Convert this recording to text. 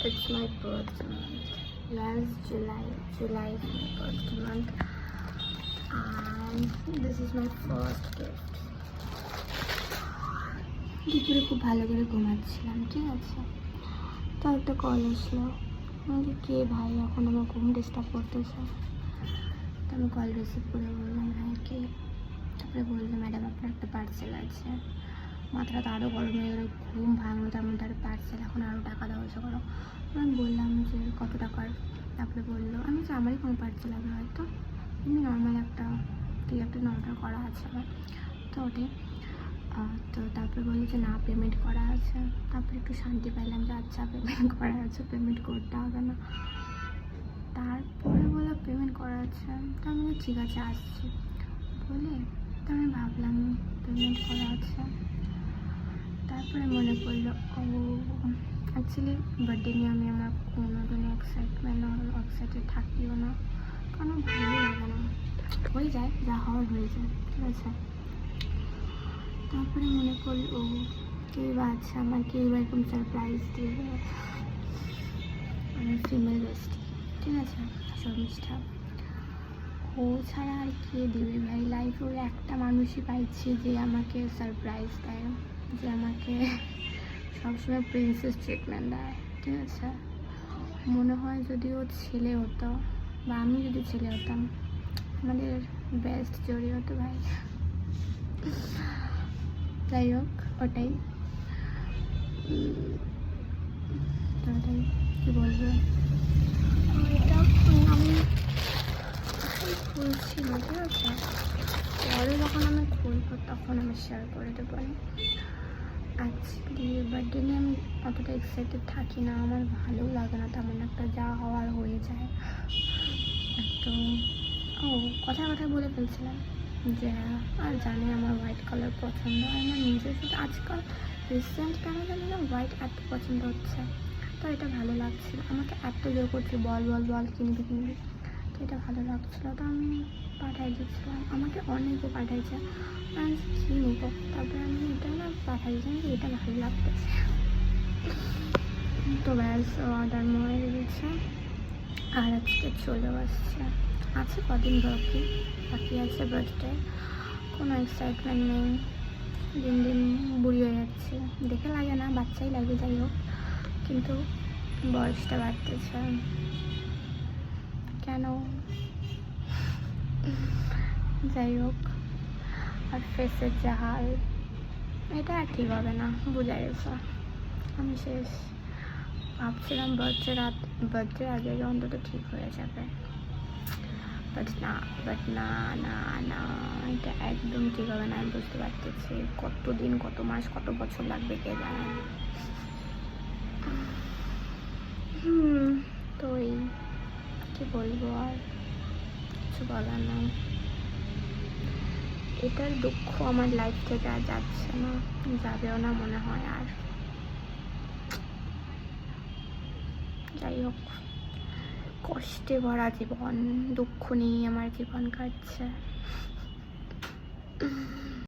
It's my birthday month. Last July is my birthday month, and this is my first gift. দুপুরে খুব ভালো করে ঘুমাচ্ছিলাম, ঠিক আছে, তো একটা কল আসলো। আমি কে ভাই, এখন আমার ঘুম ডিস্টার্ব করতেছে। তো আমি কল রিসিভ করে বললাম ভাই কে। তারপরে বললো ম্যাডাম আপনার একটা পার্সেল আছে। মাথাটা তো আরও গরম হয়ে গেলো, ঘুম ভাঙলো, তার মধ্যে আরও পার্সেল, এখন আরও টাকা দেওয়া করো। আমি বললাম যে কত টাকার। তারপরে বললো আমি যে আমারই কোনো পার্সেল হবে হয়তো, এমনি নর্মাল একটা অর্ডার করা আছে আমার, তো ওটাই। তো তারপরে বললো যে না পেমেন্ট করা আছে। তারপরে একটু শান্তি পাইলাম যে আচ্ছা পেমেন্ট করা আছে, পেমেন্ট করতে হবে না। তারপরে বললো পেমেন্ট করা আছে, তো আমি ঠিক আছে আসছি বলে, তো আমি ভাবলাম পেমেন্ট করা আছে। তারপরে মনে পড়লো ও অ্যাকচুয়ালি বার্থডে নিয়ে আমি আমার কোনোদিনও এক্সাইটেড থাকিও না, কারণ ভালোই লাগে না, হয়ে যায় যা হওয়ার হয়ে যায়, ঠিক আছে। তারপরে মনে করলো কেউ বা আছে আমার, কেউ বা এরকম সারপ্রাইজ দেবে, আমার ফিমেল বেস্টি, ঠিক আছে, শর্মিষ্ঠা। ও ছাড়া আর কে দেবে ভাই, লাইফে ওই একটা মানুষই পাইছি যে আমাকে সারপ্রাইজ দেয়, যে আমাকে সবসময় প্রিন্সেস ট্রিটমেন্ট দেয়, ঠিক আছে। মনে হয় যদি ও ছেলে হতো বা আমি যদি ছেলে হতাম, আমাদের বেস্ট জড়ি হতো ভাই। যাই হোক, ওটাই কী বলবো, এটা আমি খুলছি না, ঠিক আছে, পরে যখন আমি খুলবো তখন আমি শেয়ার করে দেবো। অ্যাকচুয়ালি বার্থডে নিয়ে আমি অতটা এক্সাইটেড থাকি না, আমার ভালো লাগে না তেমন একটা, যা হওয়ার হয়ে যায়। তো কথায় বলে ফেলছিলাম যে আর জানি আমার হোয়াইট কালার পছন্দ, আমার নিজের সাথে আজকাল রিসেন্ট কেন জানি না হোয়াইট এত পছন্দ হচ্ছে, তো এটা ভালো লাগছিল, আমাকে এত জোর করছে বল কিনবি, তো এটা ভালো লাগছিলো, তো আমি পাঠাই দিচ্ছিলাম, আমাকে অনেকে পাঠাইছে, আমি কী নেব, তারপরে আমি এটা না পাঠাইছি যে এটা ভালো লাগতেছে, তো ব্যাস অর্ডার মনে দিয়েছে, আর আজকে চলেও আসছে, আছে কদিন বাকি আছে বার্থডে, কোনো এক্সাইটমেন্ট নেই, দিন দিন বুড়ি হয়ে যাচ্ছে, দেখে লাগে না, বাচ্চাই লাগে, যাই হোক, কিন্তু বয়সটা বাড়তেছে কেন, যাই হোক। আর ফেসের যা হাল, এটা আর ঠিক হবে না, বোঝা গেছে, আমি শেষ। ভাবছিলাম বার্থডের আগে অন্তত ঠিক হয়ে যাবে, বাট না, এটা একদম ঠিক হবে না, আমি বুঝতে পারতেছি, কতদিন, কত মাস, কত বছর লাগবে কে জানে। তো এই কী বলবো, আর কিছু বলার নেই, এটার দুঃখ আমার লাইফ থেকে আর যাচ্ছে না, যাবেও না মনে হয় আর। যাই হোক, কষ্টে ভরা জীবন, দুঃখ নিয়ে আমার জীবন কাটছে।